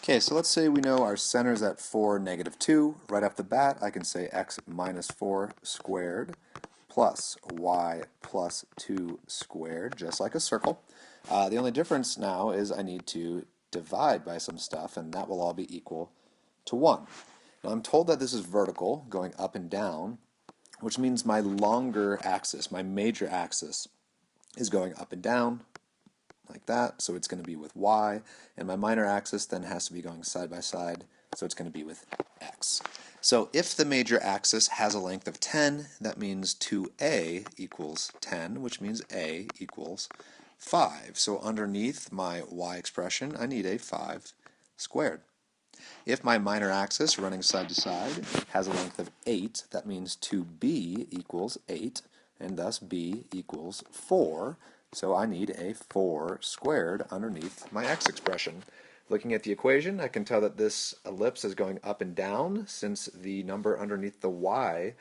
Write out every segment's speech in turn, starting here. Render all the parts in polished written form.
Okay, so let's say we know our center is at 4, -2. Right off the bat, I can say x minus 4 squared plus y plus 2 squared, just like a circle. The only difference now is I need to divide by some stuff, and that will all be equal to 1. Now I'm told that this is vertical, going up and down, which means my longer axis, my major axis, is going up and down, like that, so it's going to be with y, and my minor axis then has to be going side by side, so it's going to be with x. So if the major axis has a length of 10, that means 2a equals 10, which means a equals 5. So underneath my y expression, I need a 5 squared. If my minor axis, running side to side, has a length of 8, that means 2b equals 8, and thus b equals 4. So I need a 4 squared underneath my x expression. Looking at the equation, I can tell that this ellipse is going up and down since the number underneath the y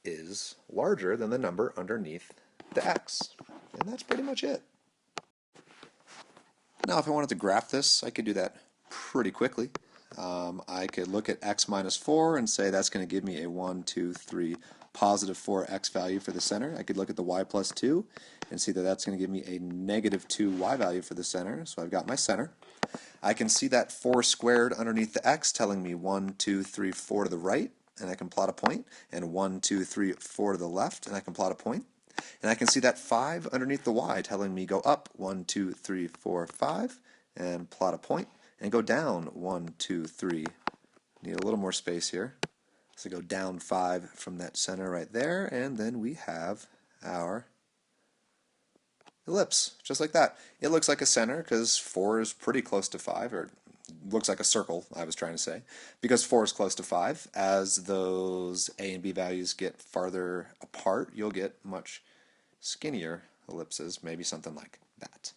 is larger than the number underneath the x. And that's pretty much it. Now if I wanted to graph this, I could do that pretty quickly. I could look at x minus 4 and say that's going to give me a 1, 2, 3, positive 4x value for the center. I could look at the y plus 2 and see that that's going to give me a negative 2y value for the center. So I've got my center. I can see that 4 squared underneath the x telling me 1, 2, 3, 4 to the right, and I can plot a point, and 1, 2, 3, 4 to the left, and I can plot a point. And I can see that 5 underneath the y telling me go up 1, 2, 3, 4, 5, and plot a point, and go down 1, 2, 3. Need a little more space here. So go down 5 from that center right there, and then we have our ellipse, just like that. It looks like a center because 4 is pretty close to 5, or looks like a circle, I was trying to say, because 4 is close to 5. As those a and b values get farther apart, you'll get much skinnier ellipses, maybe something like that.